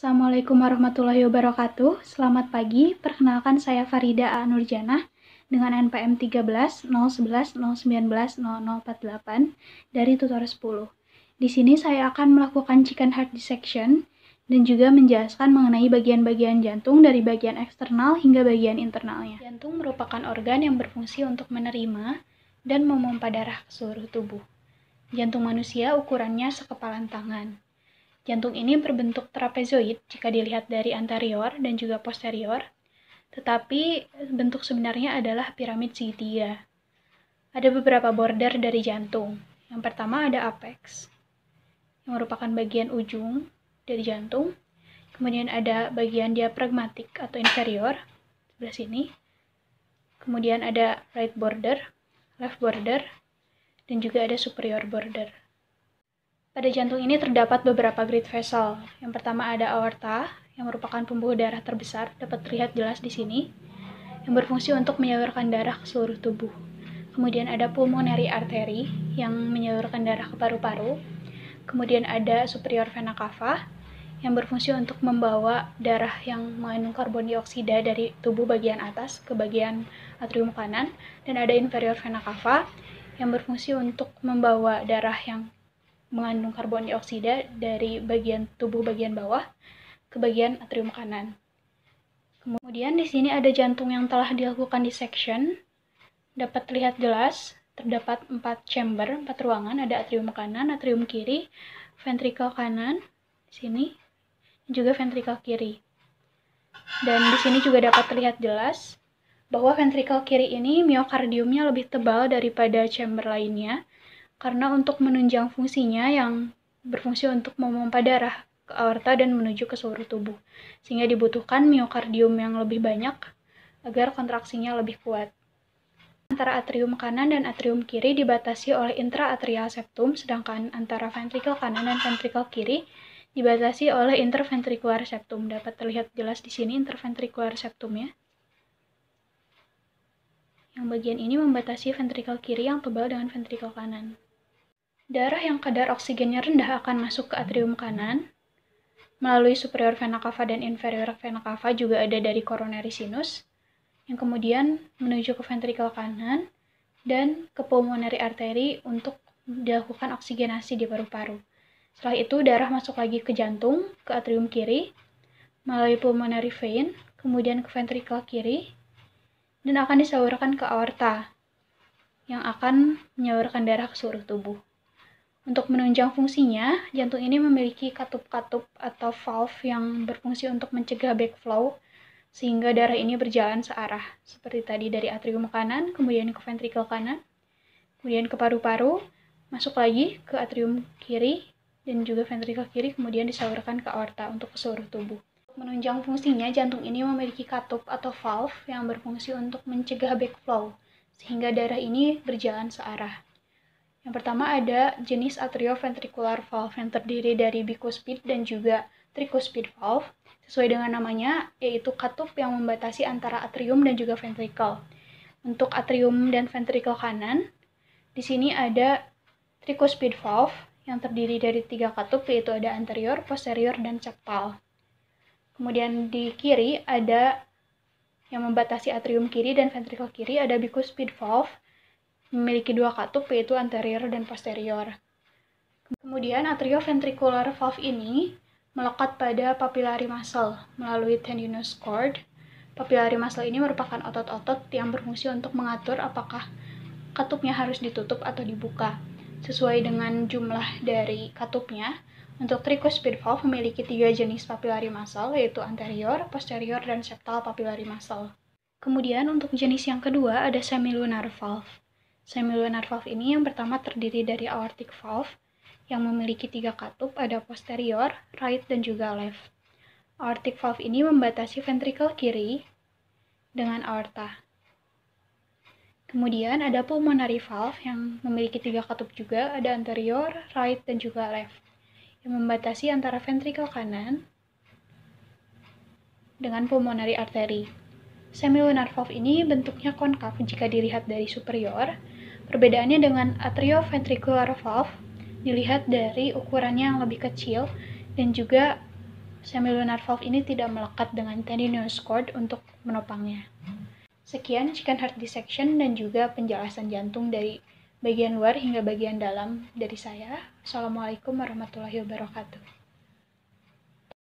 Assalamualaikum warahmatullahi wabarakatuh. Selamat pagi, perkenalkan saya Farida A. Nurjanah dengan NPM 13 011 019 0048 dari tutor 10. Di sini saya akan melakukan chicken heart dissection dan juga menjelaskan mengenai bagian-bagian jantung dari bagian eksternal hingga bagian internalnya. Jantung merupakan organ yang berfungsi untuk menerima dan memompa darah ke seluruh tubuh. Jantung manusia ukurannya sekepalan tangan. Jantung ini berbentuk trapezoid jika dilihat dari anterior dan juga posterior, tetapi bentuk sebenarnya adalah piramid segitiga. Ada beberapa border dari jantung. Yang pertama ada apex, yang merupakan bagian ujung dari jantung. Kemudian ada bagian diafragmatik atau inferior, sebelah sini. Kemudian ada right border, left border, dan juga ada superior border. Pada jantung ini terdapat beberapa great vessel. Yang pertama ada aorta, yang merupakan pembuluh darah terbesar, dapat terlihat jelas di sini, yang berfungsi untuk menyalurkan darah ke seluruh tubuh. Kemudian ada pulmonary artery, yang menyalurkan darah ke paru-paru. Kemudian ada superior vena cava, yang berfungsi untuk membawa darah yang mengandung karbon dioksida dari tubuh bagian atas ke bagian atrium kanan. Dan ada inferior vena cava, yang berfungsi untuk membawa darah yang mengandung karbon dioksida dari bagian tubuh bagian bawah ke bagian atrium kanan. Kemudian di sini ada jantung yang telah dilakukan dissection. Dapat terlihat jelas, terdapat 4 chamber, 4 ruangan, ada atrium kanan, atrium kiri, ventricle kanan, di sini, juga ventricle kiri. Dan di sini juga dapat terlihat jelas bahwa ventricle kiri ini miokardiumnya lebih tebal daripada chamber lainnya, karena untuk menunjang fungsinya yang berfungsi untuk memompa darah ke aorta dan menuju ke seluruh tubuh, sehingga dibutuhkan miokardium yang lebih banyak agar kontraksinya lebih kuat. Antara atrium kanan dan atrium kiri dibatasi oleh intraatrial septum, sedangkan antara ventricle kanan dan ventricle kiri dibatasi oleh interventricular septum. Dapat terlihat jelas di sini interventricular septumnya. Yang bagian ini membatasi ventricle kiri yang tebal dengan ventricle kanan. Darah yang kadar oksigennya rendah akan masuk ke atrium kanan melalui superior vena cava dan inferior vena cava, juga ada dari coronary sinus, yang kemudian menuju ke ventricle kanan dan ke pulmonary artery untuk dilakukan oksigenasi di paru-paru. Setelah itu darah masuk lagi ke jantung, ke atrium kiri, melalui pulmonary vein, kemudian ke ventricle kiri, dan akan disalurkan ke aorta, yang akan menyalurkan darah ke seluruh tubuh. Untuk menunjang fungsinya, jantung ini memiliki katup-katup atau valve yang berfungsi untuk mencegah backflow, sehingga darah ini berjalan searah, seperti tadi dari atrium kanan, kemudian ke ventricle kanan, kemudian ke paru-paru, masuk lagi ke atrium kiri, dan juga ventricle kiri, kemudian disalurkan ke aorta untuk ke seluruh tubuh. Untuk menunjang fungsinya, jantung ini memiliki katup atau valve yang berfungsi untuk mencegah backflow, sehingga darah ini berjalan searah. Yang pertama ada jenis atrioventricular valve yang terdiri dari bicuspid dan juga tricuspid valve, sesuai dengan namanya, yaitu katup yang membatasi antara atrium dan juga ventricle. Untuk atrium dan ventricle kanan, di sini ada tricuspid valve yang terdiri dari 3 katup, yaitu ada anterior, posterior, dan septal. Kemudian di kiri ada yang membatasi atrium kiri dan ventricle kiri, ada bicuspid valve, memiliki 2 katup, yaitu anterior dan posterior. Kemudian atrioventricular valve ini melekat pada papillary muscle melalui tendinous cord. Papillary muscle ini merupakan otot-otot yang berfungsi untuk mengatur apakah katupnya harus ditutup atau dibuka, sesuai dengan jumlah dari katupnya. Untuk tricuspid valve memiliki 3 jenis papillary muscle, yaitu anterior, posterior, dan septal papillary muscle. Kemudian untuk jenis yang kedua ada semilunar valve. Semilunar valve ini yang pertama terdiri dari aortic valve yang memiliki 3 katup, ada posterior, right, dan juga left. Aortic valve ini membatasi ventricle kiri dengan aorta. Kemudian ada pulmonary valve yang memiliki 3 katup juga, ada anterior, right, dan juga left, yang membatasi antara ventricle kanan dengan pulmonary artery. Semilunar valve ini bentuknya konkav jika dilihat dari superior. Perbedaannya dengan atrioventricular valve dilihat dari ukurannya yang lebih kecil dan juga semilunar valve ini tidak melekat dengan tendinous cord untuk menopangnya. Sekian chicken heart dissection dan juga penjelasan jantung dari bagian luar hingga bagian dalam dari saya. Assalamualaikum warahmatullahi wabarakatuh.